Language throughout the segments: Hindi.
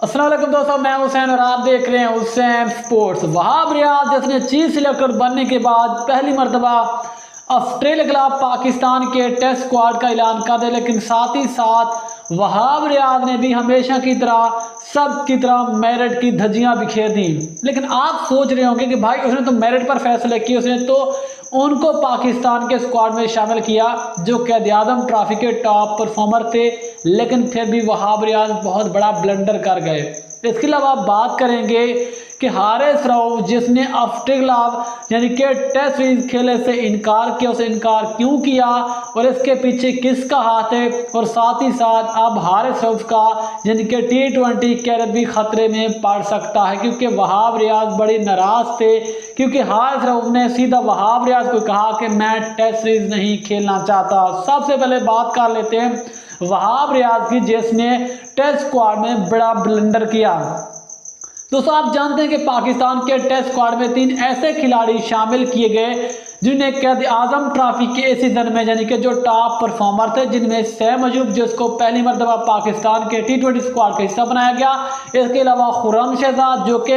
अस्सलाम वालेकुम दोस्तों, मैं हुसैन और आप देख रहे हैं हुसैन स्पोर्ट्स। वहाब रियाज जिसने चीफ सिलेक्टर बनने के बाद पहली मरतबा ऑस्ट्रेलिया के खिलाफ पाकिस्तान के टेस्ट स्क्वाड का ऐलान कर दिया, लेकिन साथ ही साथ वहाब रियाज ने भी हमेशा की तरह सब की तरह मेरिट की धज्जियां बिखेर दी। लेकिन आप सोच रहे होंगे कि भाई उसने तो मेरिट पर फैसले किए, उसने तो उनको पाकिस्तान के स्क्वाड में शामिल किया जो कैद आजम ट्रॉफी के टॉप परफॉर्मर थे, लेकिन फिर भी वहाब रियाज बहुत बड़ा ब्लंडर कर गए। इसके अलावा बात करेंगे कि हारिस रऊफ जिसने ऑस्ट्रेलिया यानी कि टेस्ट सीरीज खेलने से इनकार किया, उसे इनकार क्यों किया और इसके पीछे किसका हाथ है, और साथ ही साथ अब हारिस रऊफ का यानी कि T20 कैरियर भी खतरे में पड़ सकता है, क्योंकि वहाब रियाज बड़े नाराज थे क्योंकि हारिस रऊफ ने सीधा वहाब रियाज को कहा कि मैं टेस्ट सीरीज नहीं खेलना चाहता। सबसे पहले बात कर लेते हैं वहाब रियाज की जिसने टेस्ट स्क्वाड में बड़ा ब्लंडर किया। दोस्तों आप जानते हैं कि पाकिस्तान के टेस्ट स्क्वाड में 3 ऐसे खिलाड़ी शामिल किए गए जिन्हें कैद आजम ट्रॉफी के इस सीजन में यानी कि जो टॉप परफॉर्मर थे, जिनमें सैम अयूब जिसको पहली मरतबा पाकिस्तान के T20 स्क्वाड का हिस्सा बनाया गया। इसके अलावा खुर्रम शहजाद जो कि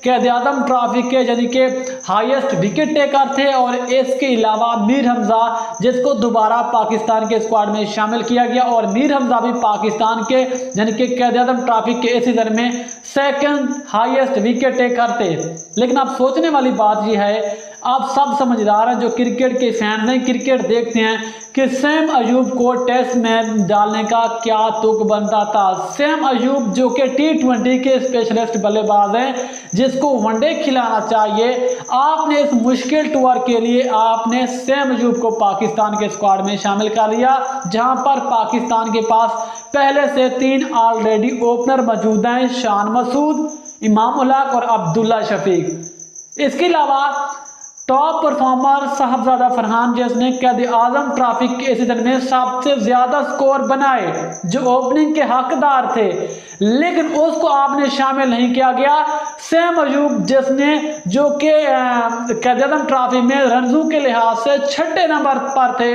कैद आजम ट्रॉफी के यानी कि हाईएस्ट विकेट टेकर थे, और इसके अलावा मीर हमजा जिसको दोबारा पाकिस्तान के स्क्वाड में शामिल किया गया, और मीर हमजा भी पाकिस्तान के यानी कि कैद आजम ट्रॉफी के इस सीजन में सेकंड हाईएस्ट विकेट टेकर थे। लेकिन अब सोचने वाली बात यह है, आप सब समझदार हैं जो क्रिकेट के फैन हैं, क्रिकेट देखते हैं, कि सैम अयूब को टेस्ट में डालने का क्या तुक बनता था। सैम अयूब जो कि T20 के स्पेशलिस्ट बल्लेबाज हैं जिसको वनडे खिलाना चाहिए, आपने इस मुश्किल टूर के लिए आपने सैम अयूब को पाकिस्तान के स्क्वाड में शामिल कर लिया, जहां पर पाकिस्तान के पास पहले से 3 ऑलरेडी ओपनर मौजूद हैं, शान मसूद, इमाम उल हक और अब्दुल्ला शफीक। इसके अलावा टॉप परफॉर्मर साहबजादा फरहान जिसने कैद आजम ट्रॉफी के सीजन में सबसे ज्यादा स्कोर बनाए, जो ओपनिंग के हकदार थे, लेकिन उसको आपने शामिल नहीं किया गया। सैम अयूब जिसने जो कि कैद आजम ट्रॉफी में रनजू के लिहाज से 6ठे नंबर पर थे,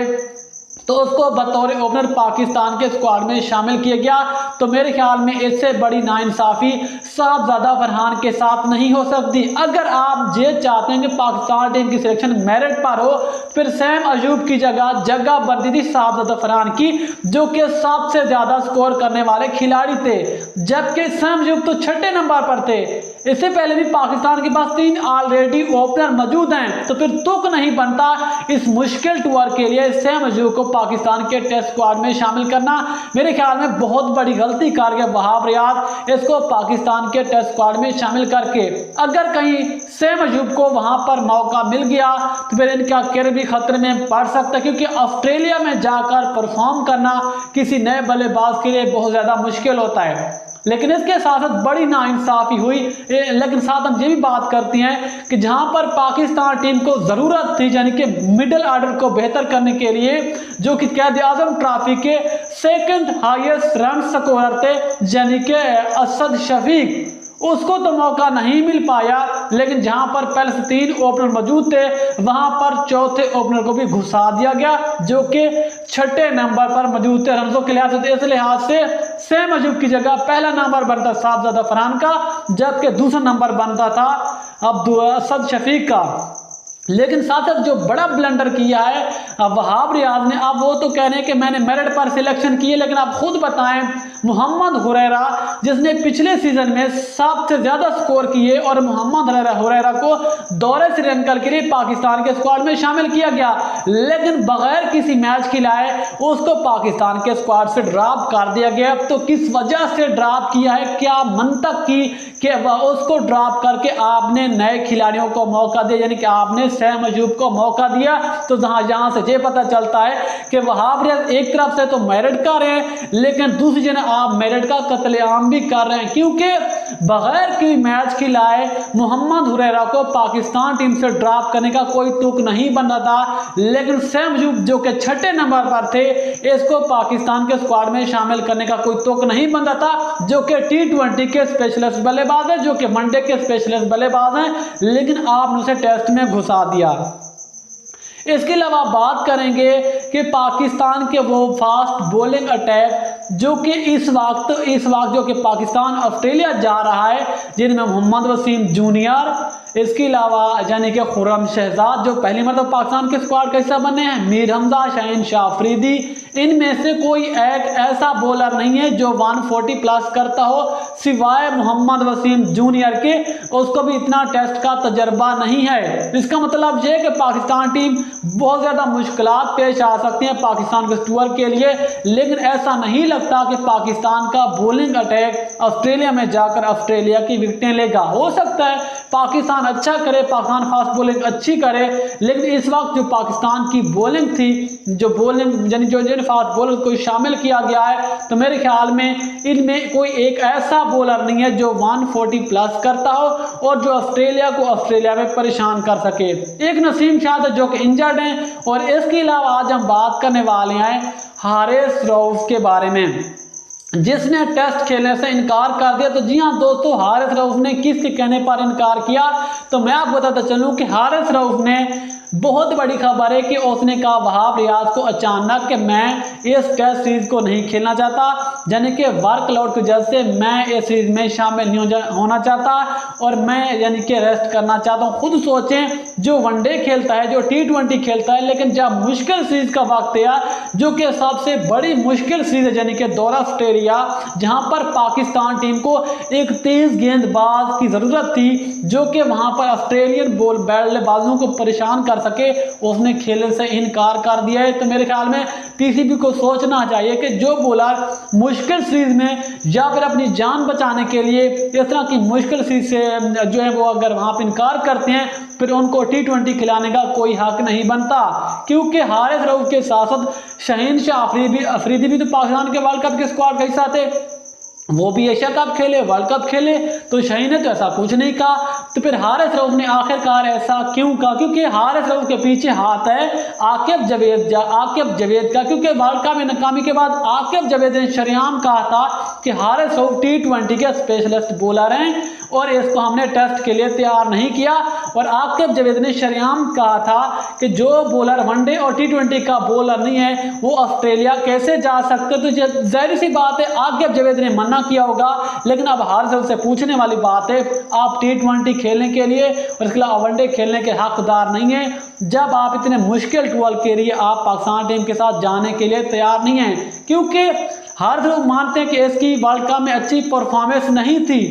तो उसको बतौर ओपनर पाकिस्तान के स्क्वाड में शामिल किया गया। तो मेरे ख्याल में इससे बड़ी नाइंसाफी साहबजादा फरहान के साथ नहीं हो सकती। अगर आप ये चाहते हैं कि पाकिस्तान टीम की सिलेक्शन मेरिट पर हो, फिर सैम अयूब की जगह बनती थी साहबजादा फरहान की, जो कि सबसे ज्यादा स्कोर करने वाले खिलाड़ी थे, जबकि सैम अयूब तो 6ठे नंबर पर थे। इससे पहले भी पाकिस्तान के पास 3 ऑलरेडी ओपनर मौजूद हैं, तो फिर तुक नहीं बनता इस मुश्किल टूर के लिए सैम अयूब को पाकिस्तान के टेस्ट स्क्वाड में शामिल करना। मेरे ख्याल में बहुत बड़ी गलती कर गया वहाब रियाज इसको पाकिस्तान के टेस्ट स्क्वाड में शामिल करके। अगर कहीं सैम अयूब को वहां पर मौका मिल गया तो फिर इनका कैरियर भी खतरे में पड़ सकता है, क्योंकि ऑस्ट्रेलिया में जाकर परफॉर्म करना किसी नए बल्लेबाज के लिए बहुत ज्यादा मुश्किल होता है। लेकिन इसके साथ साथ बड़ी नाइंसाफी हुई। लेकिन साथ हम ये भी बात करते हैं कि जहां पर पाकिस्तान टीम को जरूरत थी यानी कि मिडिल ऑर्डर को बेहतर करने के लिए, जो कि कैद आजम ट्रॉफी के सेकंड हाईएस्ट रन स्कोरर थे यानी कि असद शफीक, उसको तो मौका नहीं मिल पाया। लेकिन जहां पर पहले से 3 ओपनर मौजूद थे, वहां पर चौथे ओपनर को भी घुसा दिया गया, जो कि 6ठे नंबर पर मौजूद थे रनों के लिहाज से। इस लिहाज से सैम अयूब की जगह पहला नंबर बनता साहबजादा फरहान का, जबकि दूसरा नंबर बनता था असद शफीक का। लेकिन साथ साथ जो बड़ा ब्लंडर किया है वहाब रियाज ने, अब वो तो कह रहे हैं कि मैंने मेरिट पर सिलेक्शन किए, लेकिन आप खुद बताएं मोहम्मद हुरैरा जिसने पिछले सीजन में सबसे ज्यादा स्कोर किए, और मोहम्मद हुरैरा को दौरे श्रीलंका के लिए पाकिस्तान के स्क्वाड में शामिल किया गया, लेकिन बगैर किसी मैच खिलाए उसको पाकिस्तान के स्क्वाड से ड्रॉप कर दिया गया। तो किस वजह से ड्रॉप किया है, क्या मंतक की कि उसको ड्रॉप करके आपने नए खिलाड़ियों को मौका दिया, यानी कि आपने सैम अयूब को मौका दिया। तो जहां से ये पता चलता है कि वहाब रियाज एक तरफ से तो मेरिट कर रहे हैं, लेकिन दूसरी जगह आप मेरिट का कत्लेआम भी कर रहे हैं, क्योंकि बगैर कोई मैच खिलाए मोहम्मद हुरैरा को पाकिस्तान टीम से ड्रॉप करने का कोई तुक नहीं बन रहा था। लेकिन सैम अयूब जो कि 6ठे नंबर पर थे, इसको पाकिस्तान के स्क्वाड में शामिल करने का कोई तुक नहीं बन रहा था, जो कि T20 के स्पेशलिस्ट बल्लेबाज है, जो कि वनडे के स्पेशलिस्ट बल्लेबाज हैं, लेकिन आपने उसे टेस्ट में घुसा दिया। इसके अलावा बात करेंगे कि पाकिस्तान के वो फास्ट बॉलिंग अटैक जो कि इस वक्त जो कि पाकिस्तान ऑस्ट्रेलिया जा रहा है, जिनमें मोहम्मद वसीम जूनियर, इसके अलावा यानी कि खुर्रम शहजाद जो पहली मरतबा पाकिस्तान के स्क्वाड का हिस्सा बने हैं, मीर हमजा, शाहीन शाह अफरीदी, इनमें से कोई एक ऐसा बॉलर नहीं है जो 140 प्लस करता हो सिवाय मोहम्मद वसीम जूनियर के। उसको भी इतना टेस्ट का तजर्बा नहीं है। इसका मतलब यह है कि पाकिस्तान टीम बहुत ज़्यादा मुश्किलात पेश आ सकती हैं पाकिस्तान के टूर के लिए, लेकिन ऐसा नहीं लगता कि पाकिस्तान का बॉलिंग अटैक ऑस्ट्रेलिया में जाकर ऑस्ट्रेलिया की विकेटें लेगा। हो सकता है पाकिस्तान अच्छा करे, पाकिस्तान फास्ट बॉलिंग अच्छी करे, लेकिन इस वक्त जो पाकिस्तान की बॉलिंग थी, जो बॉलिंग यानी जो फास्ट बॉलर को शामिल किया गया है, तो मेरे ख्याल में इनमें कोई एक ऐसा बॉलर नहीं है जो 140 प्लस करता हो और जो ऑस्ट्रेलिया को ऑस्ट्रेलिया में परेशान कर सके। एक नसीम शाह जो कि इंजर्ड हैं, और इसके अलावा आज हम बात करने वाले हैं हारिस रऊफ के बारे में, जिसने टेस्ट खेलने से इनकार कर दिया। तो जी हाँ दोस्तों, हारिस रऊफ ने किसके कहने पर इनकार किया, तो मैं आपको बताता चलूं कि हारिस रऊफ ने बहुत बड़ी खबर है कि उसने कहा वहाब रियाज को अचानक कि मैं इस टेस्ट सीरीज को नहीं खेलना चाहता, यानी कि वर्कलोड की वजह से मैं इस सीरीज में शामिल नहीं होना चाहता और मैं यानी कि रेस्ट करना चाहता हूँ। खुद सोचें, जो वनडे खेलता है, जो T20 खेलता है, लेकिन जब मुश्किल सीरीज का वक्त आया, जो कि सबसे बड़ी मुश्किल सीरीज है यानी कि दौरा ऑस्ट्रेलिया, जहां पर पाकिस्तान टीम को एक तेज गेंदबाज की जरूरत थी जो कि वहां पर ऑस्ट्रेलियन बल्लेबाजों को परेशान कर सके, उसने खेलने से इनकार कर दिया है। तो मेरे ख्याल में पीसीबी को सोचना चाहिए कि जो बॉलर मुश्किल सीरीज में या फिर अपनी जान बचाने के लिए इस तरह की मुश्किल सीरीज से जो है वो अगर वहां पर इनकार करते हैं, फिर उनको T20 खिलाने का कोई हक नहीं बनता, क्योंकि हारिस रऊफ के साथ साथ शाहीन शाह अफरीदी भी तो पाकिस्तान के वर्ल्ड कप के स्क्वाड का हिस्सा थे, वो भी एशिया कप खेले, वर्ल्ड कप खेले। तो शाहीन ने तो ऐसा कुछ नहीं कहा, तो फिर हारिस रऊफ ने आखिरकार ऐसा क्यों कहा, क्योंकि हारिस रऊफ के पीछे हाथ है आकिब जवेद का, क्योंकि वर्ल्ड कप में नाकामी के बाद आकिब जवेद ने शरेआम कहा था कि हारिस रऊफ T20 के स्पेशलिस्ट बॉलर हैं और इसको हमने टेस्ट के लिए तैयार नहीं किया। और आकिब जवेद ने शरेआम कहा था कि जो बॉलर वनडे और T20 का बॉलर नहीं है वो ऑस्ट्रेलिया कैसे जा सकते। तो जाहिर सी बात है आकिब जवेद ने मना किया होगा, लेकिन अब हारिस रऊफ से पूछने वाली बात है, आप T20 खेलने के लिए और इसके अलावा वनडे खेलने के हकदार नहीं है, जब आप इतने मुश्किल टूर के लिए आप पाकिस्तान टीम के साथ जाने के लिए तैयार नहीं हैं, क्योंकि हारिस रऊफ मानते हैं कि इसकी वर्ल्ड कप में अच्छी परफॉर्मेंस नहीं थी,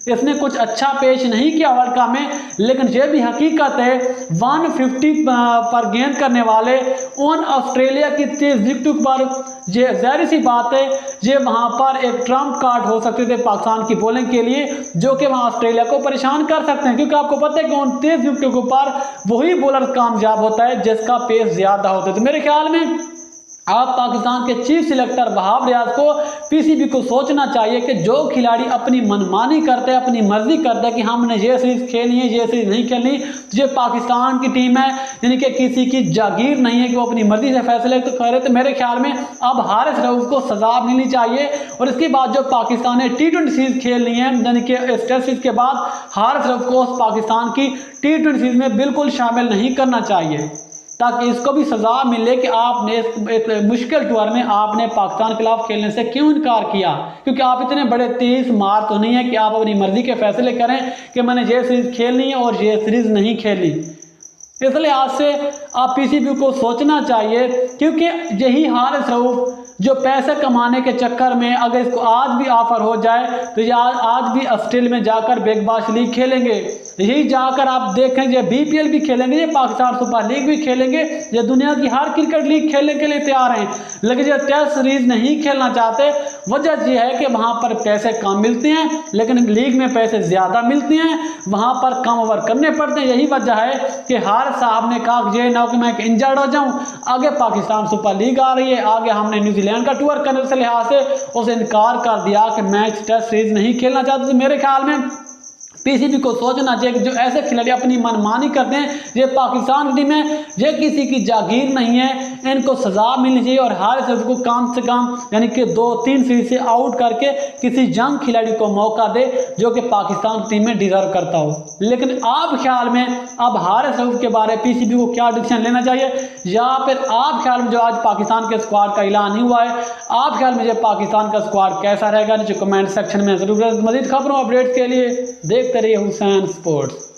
इसने कुछ अच्छा पेश नहीं किया वर्ल्ड कप में, लेकिन यह भी हकीकत है 150 पर गेंद करने वाले उन ऑस्ट्रेलिया की तेज विकेटों पर ये जाहिर सी बात है ये वहां पर एक ट्रम्प कार्ड हो सकते थे पाकिस्तान की बॉलिंग के लिए, जो कि वहां ऑस्ट्रेलिया को परेशान कर सकते हैं, क्योंकि आपको पता है कि उन तेज विकेटों के ऊपर वही बॉलर कामयाब होता है जिसका पेस ज्यादा होता है। तो मेरे ख्याल में आप पाकिस्तान के चीफ सिलेक्टर वहाब रियाज को पीसीबी को सोचना चाहिए कि जो खिलाड़ी अपनी मनमानी करते हैं, अपनी मर्जी करते हैं कि हमने ये सीरीज खेलनी है, ये सीरीज नहीं खेलनी, ये पाकिस्तान की टीम है, यानी कि किसी की जागीर नहीं है कि वो अपनी मर्जी से फैसले तो करे। तो मेरे ख्याल में अब हारिस रऊफ को सजा मिलनी चाहिए और इसके बाद जो पाकिस्तान ने T20 सीरीज खेलनी है, यानी कि इस टेस्ट सीरीज के बाद हारिस रऊफ को पाकिस्तान की T20 सीरीज में बिल्कुल शामिल नहीं करना चाहिए, ताकि इसको भी सजा मिले कि आपने एक मुश्किल टूर में आपने पाकिस्तान के खिलाफ खेलने से क्यों इनकार किया, क्योंकि आप इतने बड़े तेज मार तो नहीं है कि आप अपनी मर्जी के फैसले करें कि मैंने ये सीरीज खेलनी है और ये सीरीज नहीं खेलनी। इसलिए आज से आप पीसीबी को सोचना चाहिए, क्योंकि यही हारिस रऊफ जो पैसे कमाने के चक्कर में अगर इसको आज भी ऑफर हो जाए तो ये आज भी ऑस्ट्रेलिया में जाकर बिग बैश लीग खेलेंगे, यही जाकर आप देखें ये BPL भी खेलेंगे, ये पाकिस्तान सुपर लीग भी खेलेंगे, ये दुनिया की हर क्रिकेट लीग खेलने के लिए तैयार हैं, लेकिन ये टेस्ट सीरीज नहीं खेलना चाहते। वजह यह है कि वहाँ पर पैसे कम मिलते हैं, लेकिन लीग में पैसे ज़्यादा मिलते हैं, वहाँ पर कम ओवर करने पड़ते हैं। यही वजह है कि हारिस साहब ने कहा ये ना हो कि मैं इंजर्ड हो जाऊँ, आगे पाकिस्तान सुपर लीग आ रही है, आगे हमने न्यूजीलैंड का टूर करने के लिहाज से उसे इनकार कर दिया कि मैं टेस्ट सीरीज नहीं खेलना चाहता। तो मेरे ख्याल में पीसीबी को सोचना चाहिए कि जो ऐसे खिलाड़ी अपनी मनमानी करते हैं, ये पाकिस्तान की टीम है, ये किसी की जागीर नहीं है, इनको सजा मिलनी चाहिए और हारिस रऊफ को कम से कम यानी कि 2-3 सीरीज से आउट करके किसी यंग खिलाड़ी को मौका दे जो कि पाकिस्तान टीम में डिजर्व करता हो। लेकिन आप ख्याल में अब हारिस रऊफ के बारे में पीसीबी को क्या डिसीजन लेना चाहिए, या फिर आप ख्याल में जो आज पाकिस्तान के स्क्वाड का ऐलान नहीं हुआ है, आप ख्याल में पाकिस्तान का स्क्वाड कैसा रहेगा, नीचे कमेंट सेक्शन में जरूर। मजीद खबरों अपडेट्स के लिए देखते रहिए हुसैन स्पोर्ट्स।